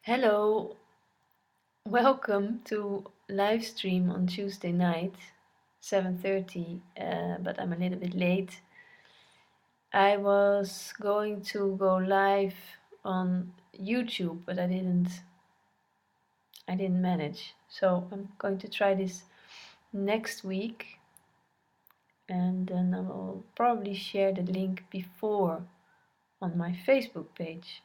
Hello, welcome to live stream on Tuesday night, 7:30, but I'm a little bit late. I was going to go live on YouTube, but I didn't manage. So I'm going to try this next week, and then I will probably share the link before on my Facebook page.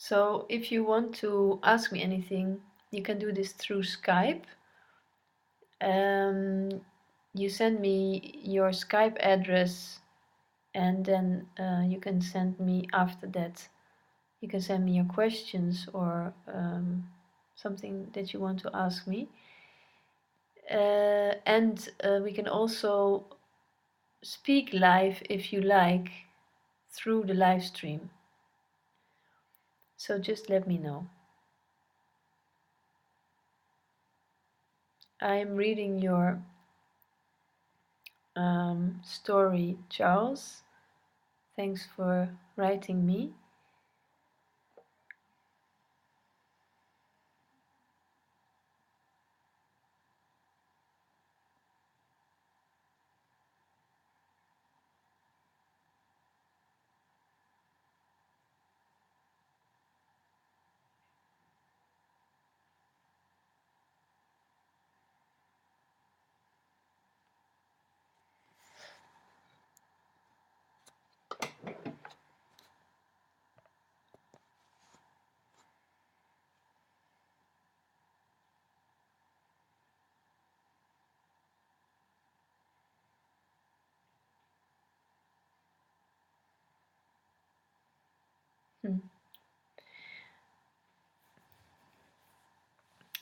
So if you want to ask me anything, you can do this through Skype. You send me your Skype address, and then you can send me after that. You can send me your questions or something that you want to ask me. And we can also speak live if you like through the live stream. So just let me know. I'm reading your story, Charles. Thanks for writing me.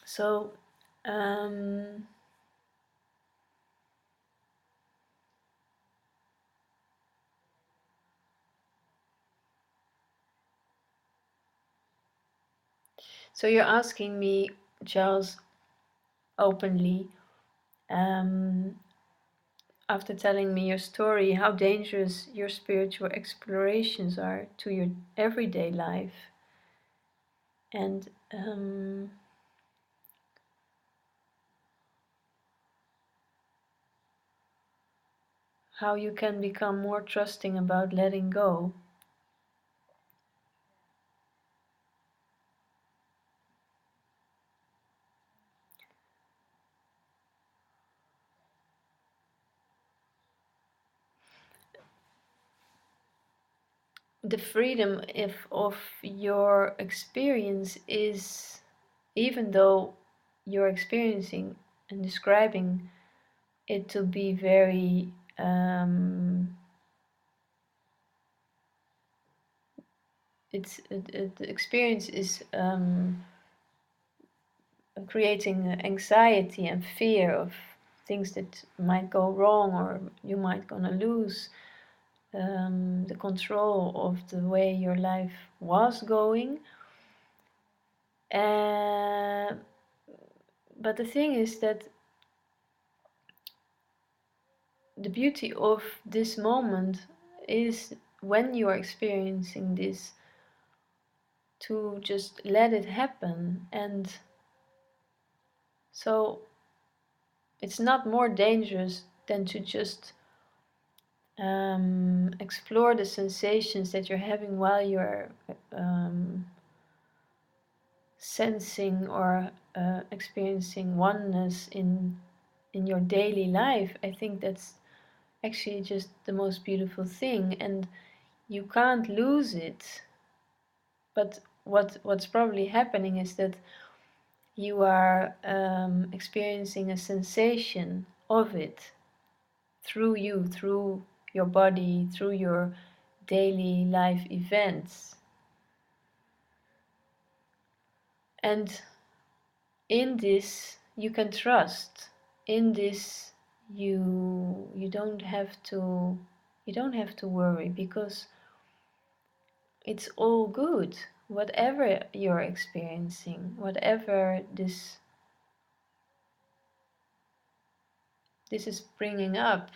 So, so you're asking me, Charles, openly, after telling me your story, how dangerous your spiritual explorations are to your everyday life, and how you can become more trusting about letting go. The freedom of your experience is, even though you're experiencing and describing it to be very the experience is creating anxiety and fear of things that might go wrong, or you might gonna lose the control of the way your life was going. But the thing is that the beauty of this moment is, when you are experiencing this, to just let it happen. And so it's not more dangerous than to just explore the sensations that you're having while you're sensing or experiencing oneness in your daily life. I think that's actually just the most beautiful thing, and you can't lose it. But what's probably happening is that you are experiencing a sensation of it through you, through your body, through your daily life events. And in this you can trust. In this you don't have to worry, because it's all good. Whatever you're experiencing, whatever this is bringing up,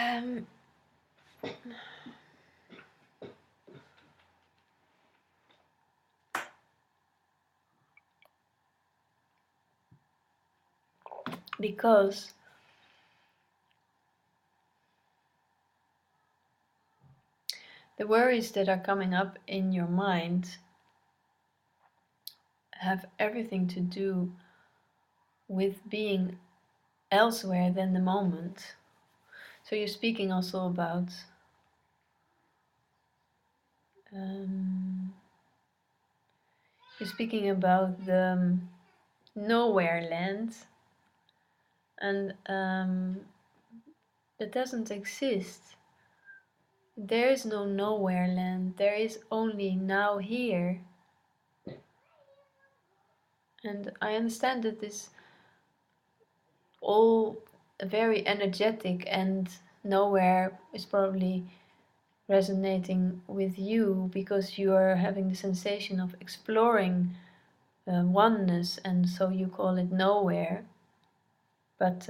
Um, because the worries that are coming up in your mind have everything to do with being elsewhere than the moment. So you're speaking also about you're speaking about the nowhere land, and that doesn't exist. There is no nowhere land. There is only now here. And I understand that this all very energetic, and nowhere is probably resonating with you because you are having the sensation of exploring oneness, and so you call it nowhere. But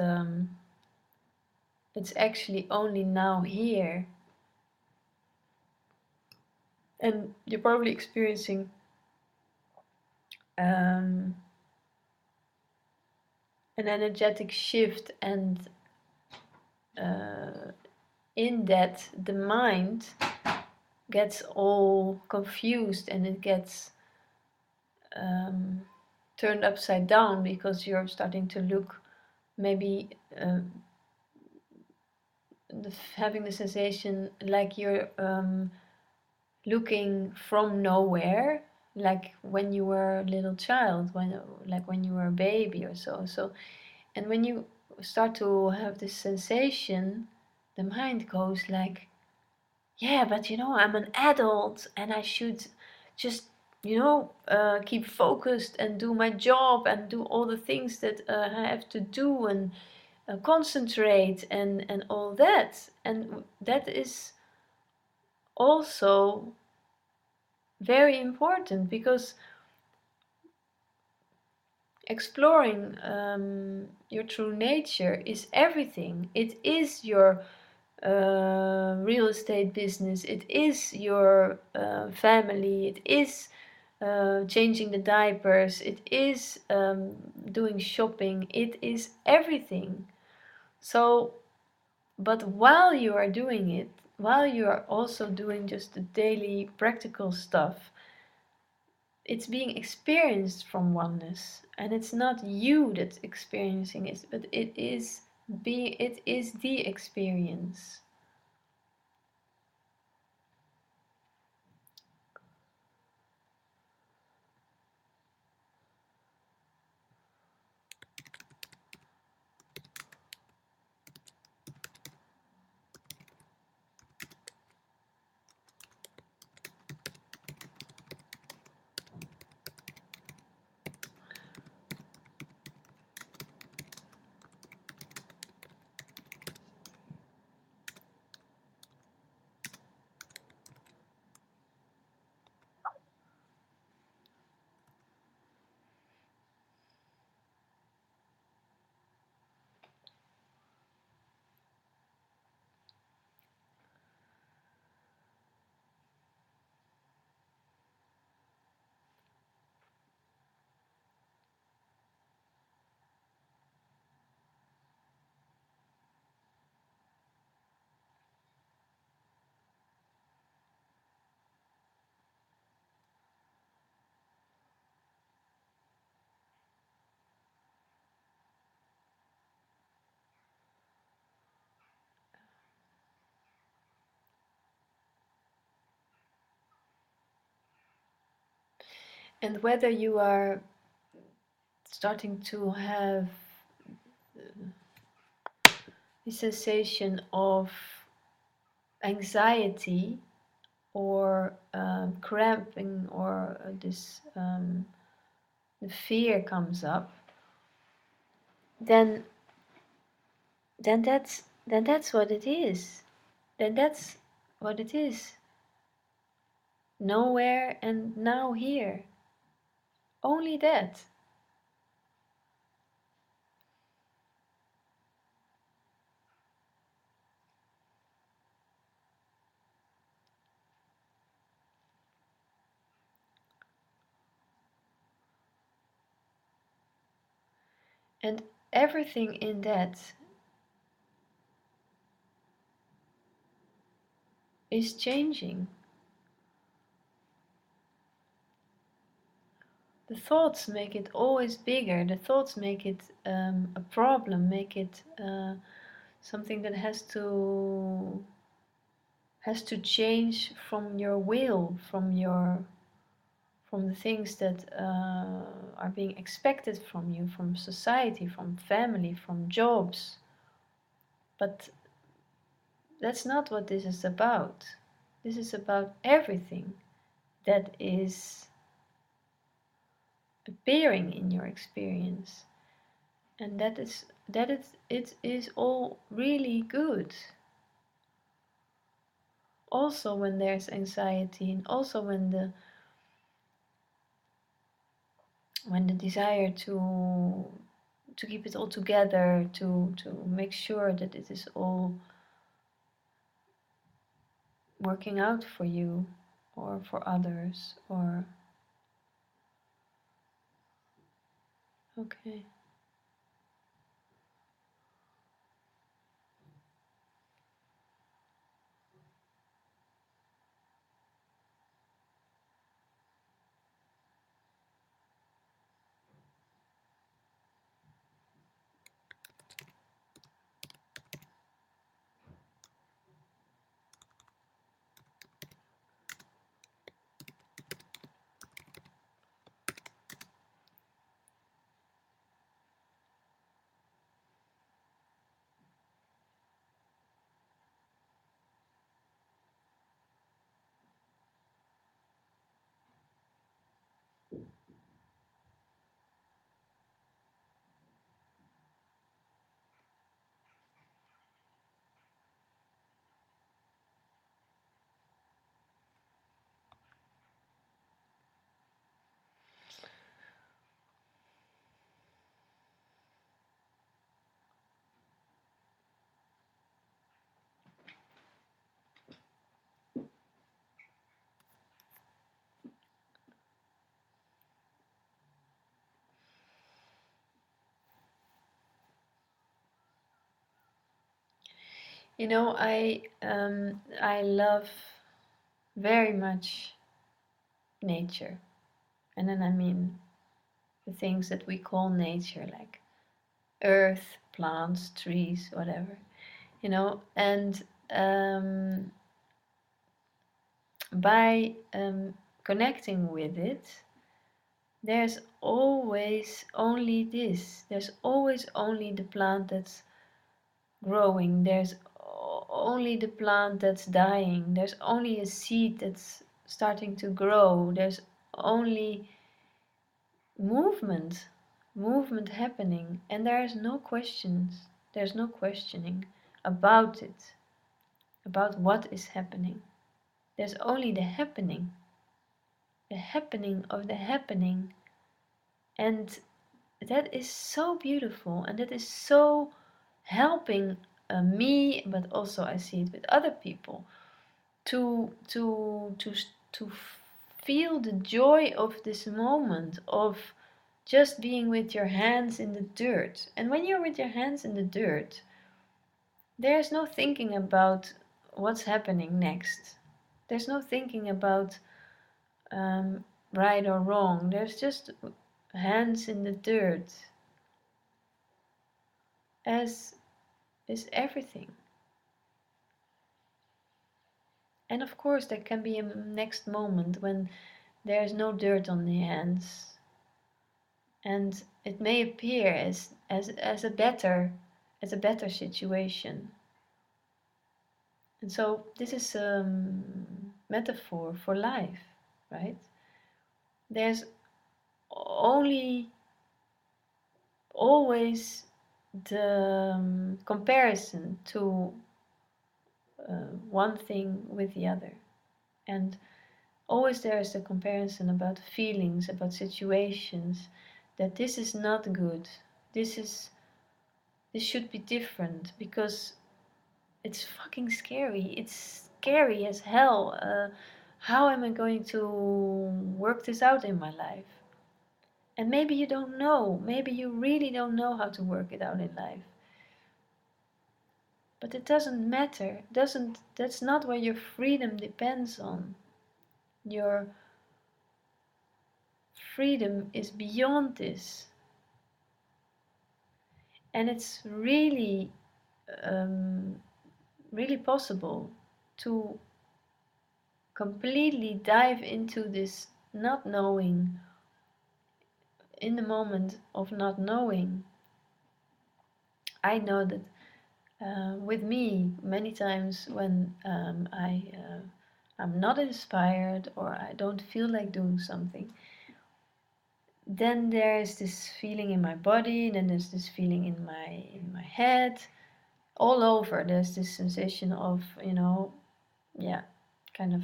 it's actually only now here. And you're probably experiencing an energetic shift, and in that the mind gets all confused, and it gets turned upside down because you're starting to look maybe having the sensation like you're looking from nowhere, like when you were a little child, when you were a baby or so. And when you start to have this sensation, the mind goes like, yeah, but I'm an adult and I should just keep focused and do my job and do all the things that I have to do, and concentrate and all that. And that is also very important, because exploring your true nature is everything. It is your real estate business, it is your family, it is changing the diapers, it is doing shopping, it is everything. So, but while you are doing it, while you are also doing just the daily practical stuff, it's being experienced from oneness, and it's not you that's experiencing it, but it is the experience. And whether you are starting to have the sensation of anxiety, or cramping, or the fear comes up, then that's what it is. Then that's what it is. Nowhere and now here. Only that. And everything in that is changing. The thoughts make it always bigger. The thoughts make it a problem, make it something that has to change from your will, from the things that are being expected from you, from society, from family, from jobs. But that's not what this is about. This is about everything that is appearing in your experience, and it is all really good. Also when there's anxiety, and also when the desire to keep it all together, to make sure that it is all working out for you or for others, or okay. I love very much nature, and then I mean the things that we call nature, like earth, plants, trees, whatever, and by connecting with it, there's always only this. There's always only the plant that's growing. There's only the plant that's dying. There's only a seed that's starting to grow. There's only movement, movement happening, and there's no questions. There's no questioning about it, about what is happening. There's only the happening of the happening. And that is so beautiful, and that is so helping me, but also I see it with other people, to to to to feel the joy of this moment of just being with your hands in the dirt. And when you're with your hands in the dirt, there's no thinking about what's happening next. There's no thinking about right or wrong. There's just hands in the dirt, as is everything. And of course, there can be a next moment when there's no dirt on the hands, and it may appear as a better situation. And so this is a metaphor for life, right? There's only always the comparison to one thing with the other, and always there is a comparison about feelings, about situations, that this is not good, this should be different, because it's fucking scary. It's scary as hell. How am I going to work this out in my life? And maybe you don't know, maybe you really don't know how to work it out in life. But it doesn't matter. That's not where your freedom depends on. Your freedom is beyond this. And it's really, really possible to completely dive into this not knowing in the moment of not knowing. I know that with me, many times when I'm not inspired or I don't feel like doing something, then there's this feeling in my body, and then there's this feeling in my head, all over. There's this sensation of, yeah, kind of,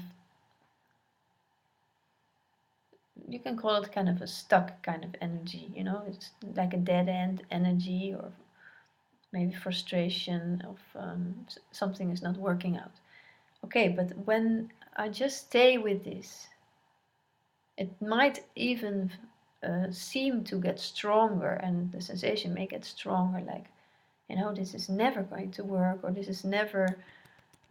you can call it kind of a stuck kind of energy, it's like a dead end energy, or maybe frustration of something is not working out. Okay, but when I just stay with this, it might even seem to get stronger, and the sensation may get stronger, like, this is never going to work, or this is never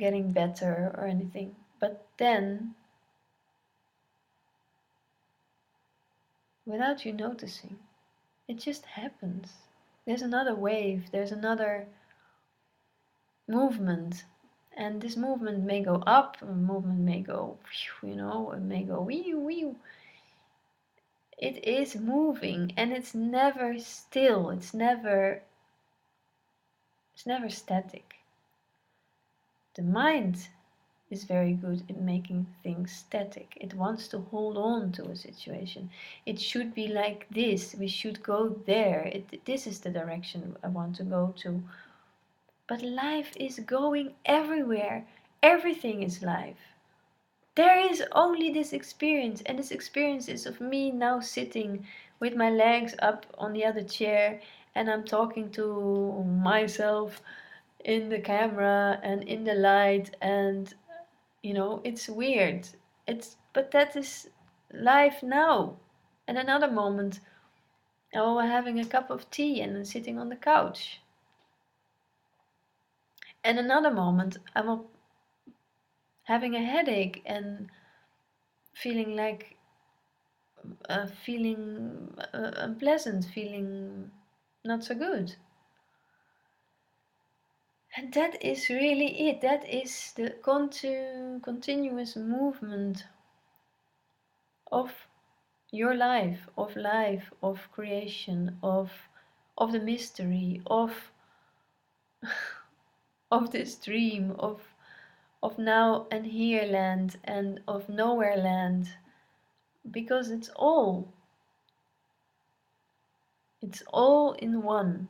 getting better or anything. But then, without you noticing, it just happens. There's another wave, there's another movement. And this movement may go up, a movement may go, it may go wee wee. It is moving, and it's never still. It's never static. The mind is very good at making things static. It wants to hold on to a situation. It should be like this. We should go there. This is the direction I want to go to. But life is going everywhere. Everything is life. There is only this experience, and this experience is of me now sitting with my legs up on the other chair, and I'm talking to myself in the camera and in the light, and it's weird. But that is life now. And another moment, oh, having a cup of tea and sitting on the couch. And another moment, I'm having a headache and feeling like feeling unpleasant, feeling not so good. And that is really it. That is the continuous movement of your life, of creation, of the mystery, of this dream, of now and here land and of nowhere land, because it's all in one.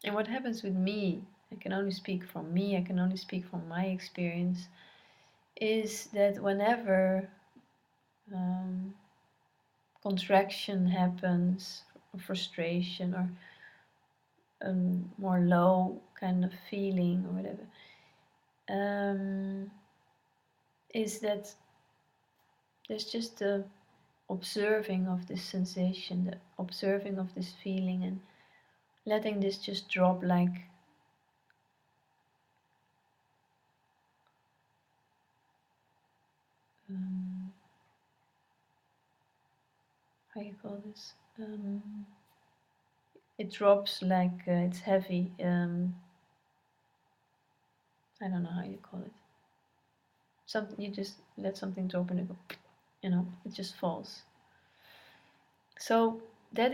And what happens with me, I can only speak from me, I can only speak from my experience, is that whenever contraction happens, or frustration, or more low kind of feeling, or whatever, is that there's just the observing of this sensation, the observing of this feeling, and letting this just drop like how you call this? It drops like it's heavy. I don't know how you call it. Something, you just let something drop and it go, it just falls. So that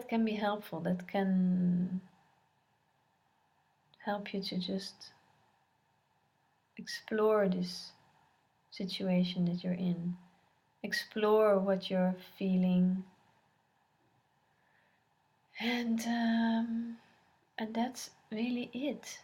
can be helpful. That can help you to just explore this situation that you're in. Explore what you're feeling, and that's really it.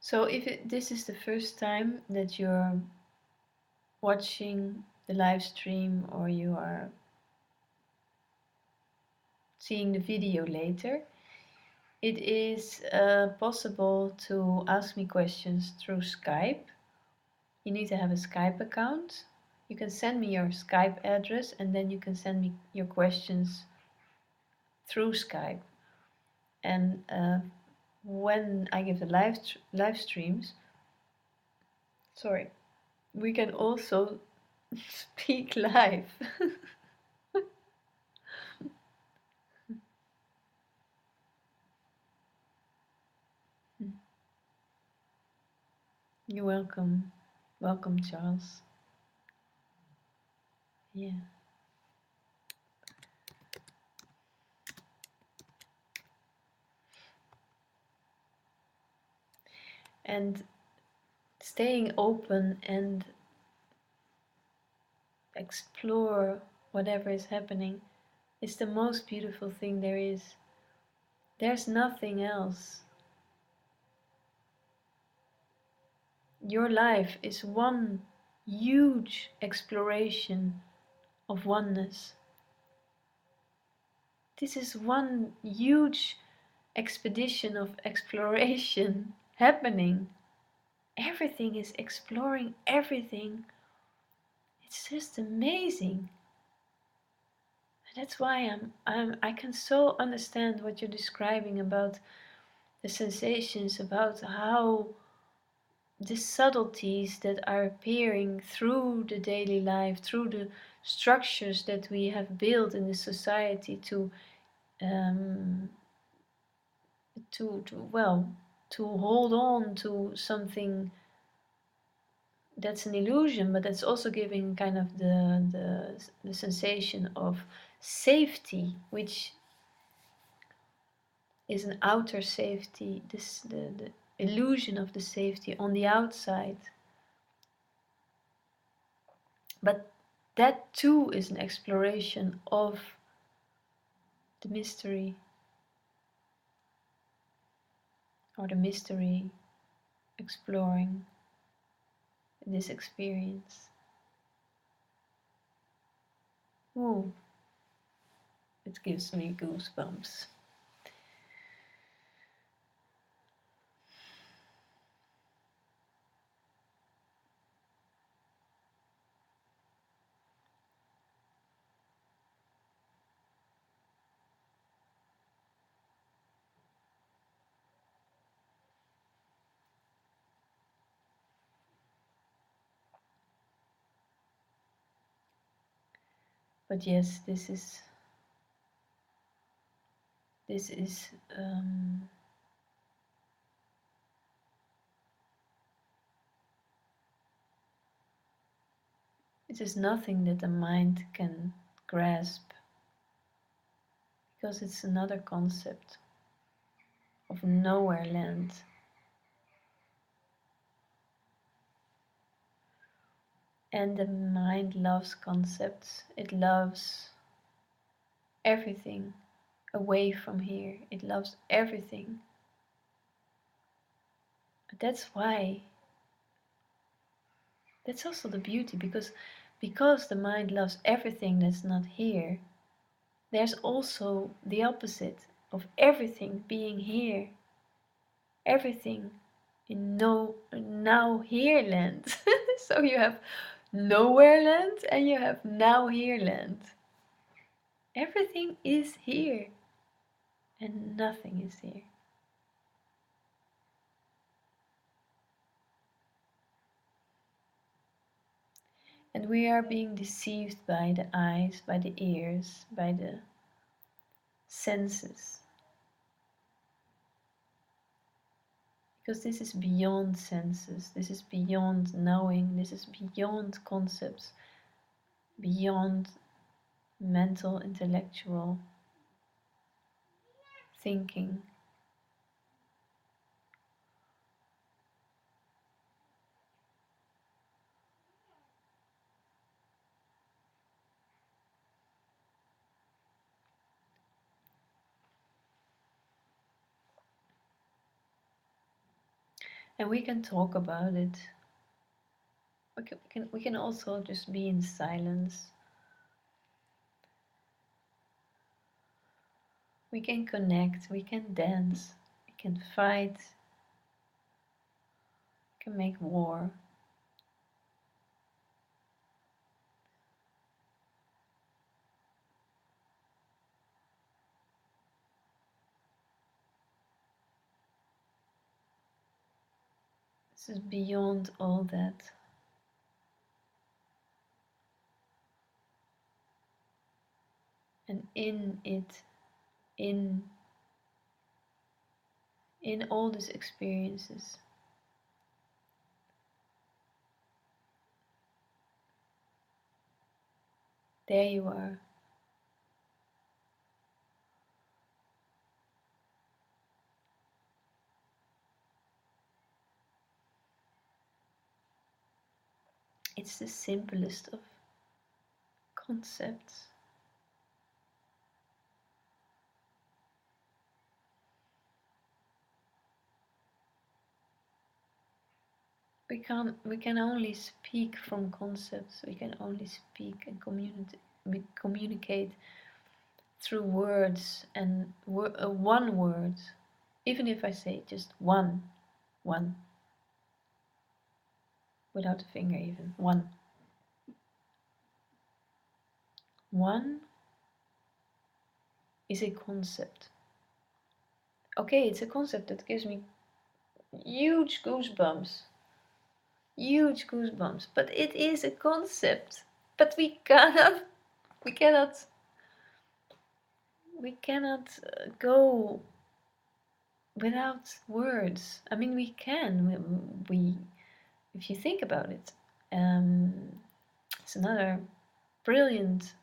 So if this is the first time that you're watching the live stream, or you are seeing the video later, it is possible to ask me questions through Skype. You need to have a Skype account. You can send me your Skype address, and then you can send me your questions through Skype. And when I give the live streams, sorry, we can also speak live. You're welcome. Welcome, Charles. Yeah. And staying open and explore whatever is happening is the most beautiful thing there is. There's nothing else. Your life is one huge exploration of oneness. This is one huge expedition of exploration happening. Everything is exploring everything. It's just amazing. That's why I can so understand what you're describing about the sensations, about how the subtleties that are appearing through the daily life, through the structures that we have built in the society um, to hold on to something that's an illusion, but that's also giving kind of the sensation of safety, which is an outer safety, the illusion of the safety on the outside. But that too is an exploration of the mystery, or the mystery exploring this experience. Ooh, it gives me goosebumps. But yes, this is it is nothing that the mind can grasp, because it's another concept of nowhere land. And the mind loves concepts. It loves everything away from here. It loves everything. But that's why, that's also the beauty, because the mind loves everything that's not here, there's also the opposite of everything being here. Everything in now here land. So you have nowhere land and you have now here land. Everything is here and nothing is here. And we are being deceived by the eyes, by the ears, by the senses. Because this is beyond senses, this is beyond knowing, this is beyond concepts, beyond mental, intellectual thinking. And we can talk about it. We can also just be in silence. We can connect, we can dance, we can fight, we can make war. This is beyond all that. And in it, in all these experiences, there you are. It's the simplest of concepts. We can only speak from concepts. We can only speak and communicate through words and one word. Even if I say just one, without a finger even, one. One is a concept. Okay, it's a concept that gives me huge goosebumps. Huge goosebumps. But it is a concept. But we cannot go without words. I mean, we can. We if you think about it, it's another brilliant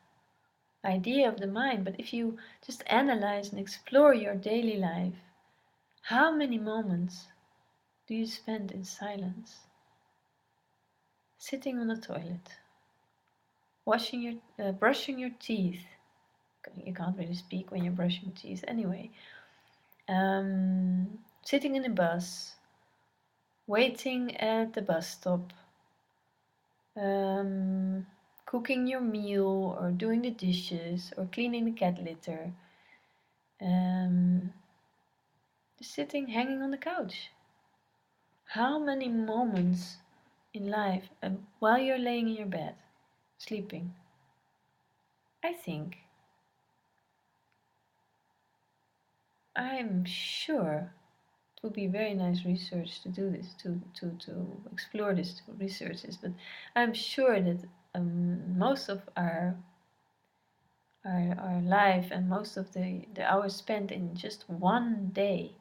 idea of the mind. But if you just analyze and explore your daily life, how many moments do you spend in silence? Sitting on the toilet, brushing your teeth. You can't really speak when you're brushing teeth anyway. Sitting in a bus, waiting at the bus stop, cooking your meal or doing the dishes or cleaning the cat litter, just sitting, hanging on the couch. How many moments in life while you're laying in your bed, sleeping? I think, I'm sure it would be very nice research to do this, to explore this, to research this, but I'm sure that most of our life and most of the hours spent in just one day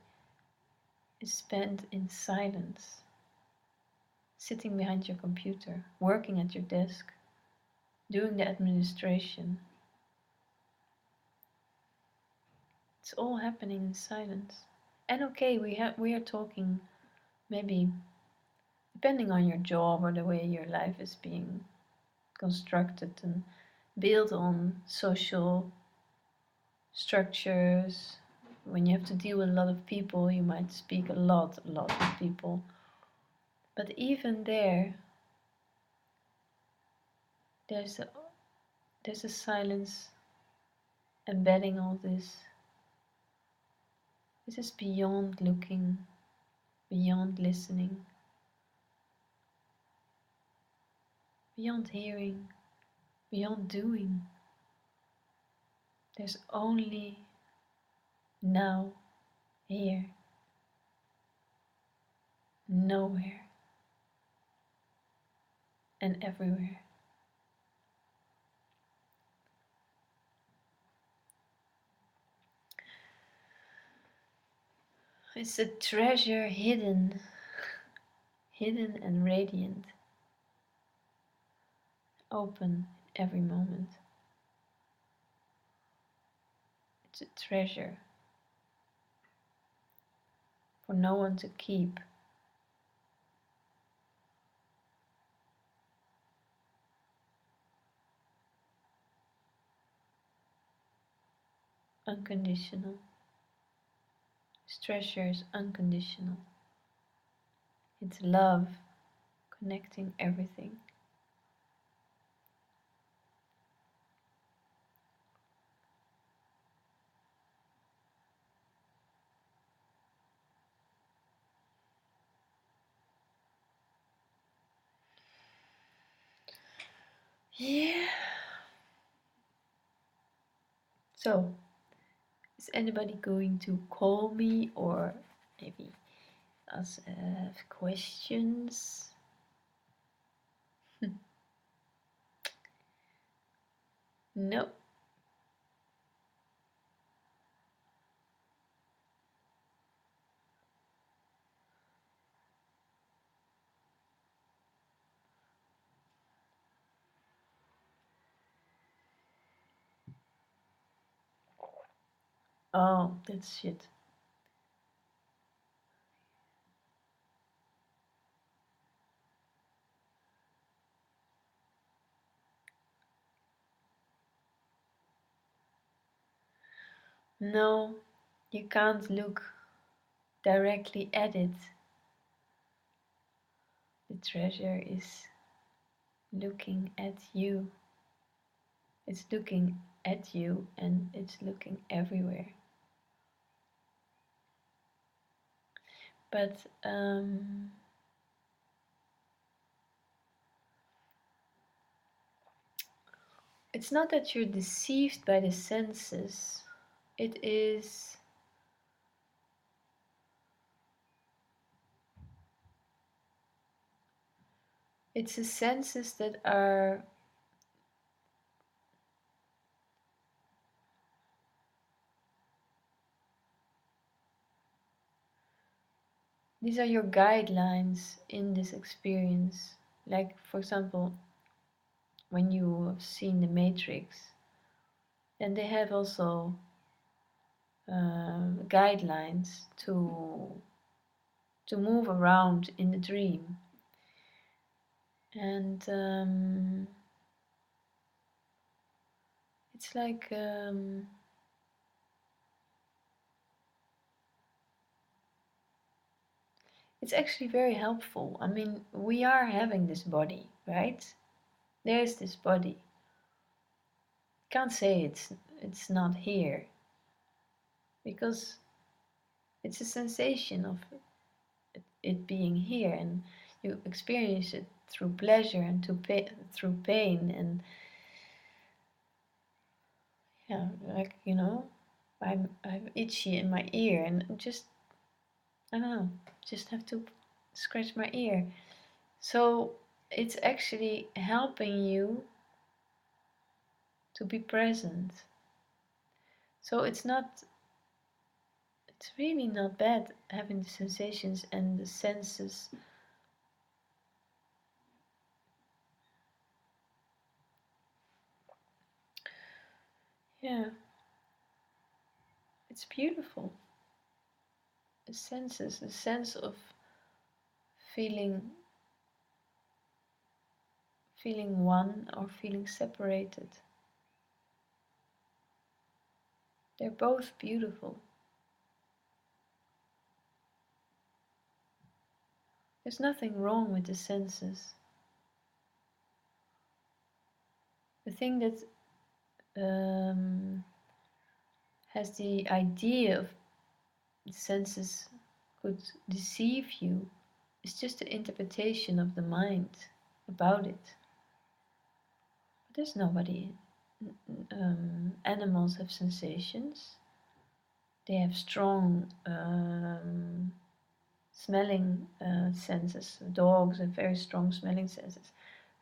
is spent in silence, sitting behind your computer, working at your desk, doing the administration. It's all happening in silence. And okay, we are talking, maybe depending on your job or the way your life is being constructed and built on social structures. When you have to deal with a lot of people, you might speak a lot with people. But even there's a silence embedding all this. This is beyond looking, beyond listening, beyond hearing, beyond doing. There's only now, here, nowhere, and everywhere. It's a treasure hidden and radiant, open every moment. It's a treasure for no one to keep. Unconditional. This treasure is unconditional. It's love connecting everything. Yeah. So, is anybody going to call me or maybe ask questions? No. Oh, that's shit. No, you can't look directly at it. The treasure is looking at you. It's looking at you and it's looking everywhere. But it's not that you're deceived by the senses. It is it's the senses that are these are your guidelines in this experience. Like for example, when you have seen the Matrix, then they have also guidelines to move around in the dream. And it's like it's actually very helpful. I mean, we are having this body, right? There's this body. Can't say it's not here because it's a sensation of it being here, and you experience it through pleasure and through pain, and yeah, like I'm itchy in my ear, and just I don't know, just have to scratch my ear. So it's actually helping you to be present. So it's really not bad having the sensations and the senses. Yeah, it's beautiful. The senses, the sense of feeling feeling one or feeling separated. They're both beautiful. There's nothing wrong with the senses. The thing that has the idea of the senses could deceive you is just the interpretation of the mind about it. But there's nobody. Animals have sensations. They have strong smelling senses. Dogs have very strong smelling senses.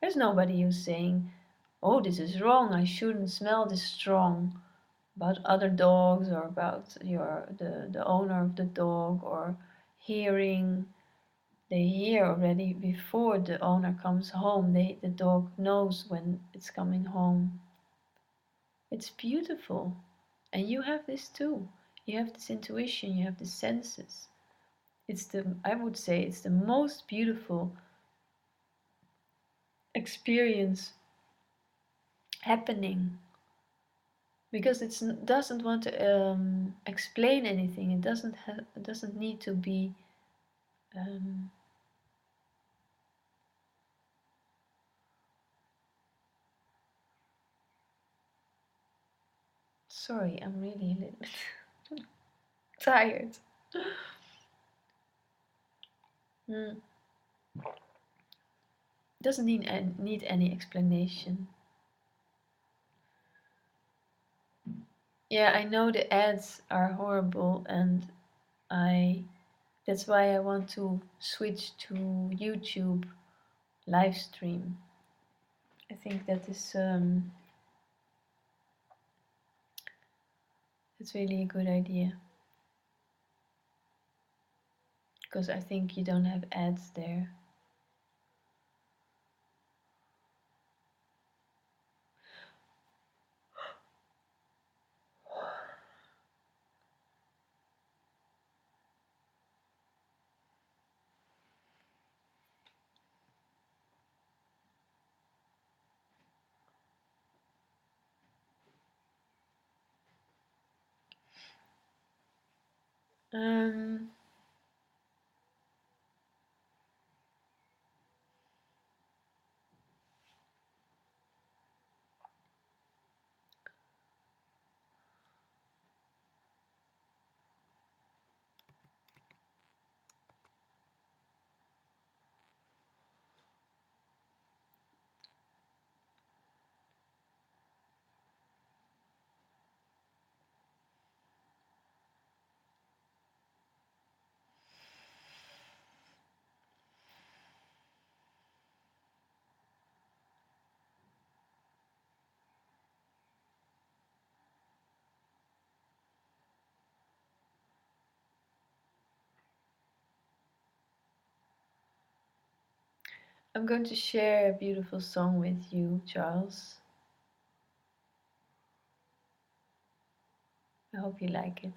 There's nobody who's saying, "Oh, this is wrong. I shouldn't smell this strong," about other dogs or about the owner of the dog, or hearing. They hear already before the owner comes home. The dog knows when it's coming home. It's beautiful. And you have this too. You have this intuition, you have the senses. I would say it's the most beautiful experience happening, because it doesn't want to explain anything. It doesn't need to be Sorry, I'm really a little bit tired. Mm. Doesn't need any explanation. Yeah, I know the ads are horrible, and I that's why I want to switch to YouTube live stream. I think that's really a good idea, because I think you don't have ads there. Um, I'm going to share a beautiful song with you, Charles. I hope you like it.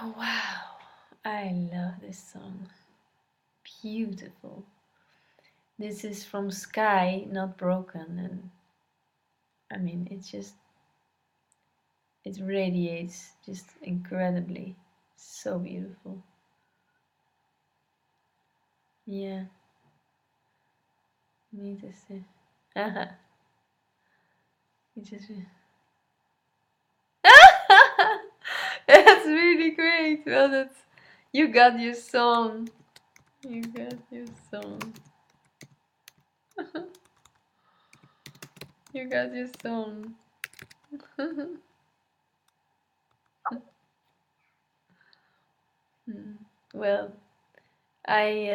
Oh, wow, I love this song. Beautiful. This is from Sky, Not Broken, and I mean, it radiates just incredibly. So beautiful. Yeah, need to say. Haha, it just. That's really great. Well, that's. You got your song. You got your song. You got your song. Well, I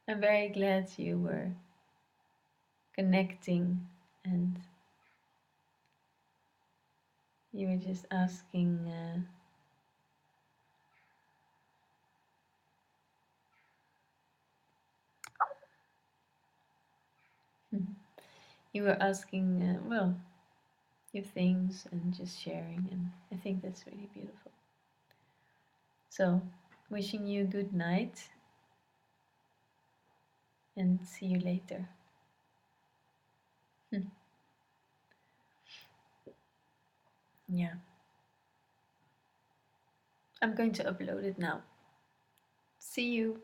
I'm very glad you were connecting and you were just asking. You were asking, well, your things and just sharing, and I think that's really beautiful. So, wishing you a good night and see you later. Yeah. I'm going to upload it now. See you.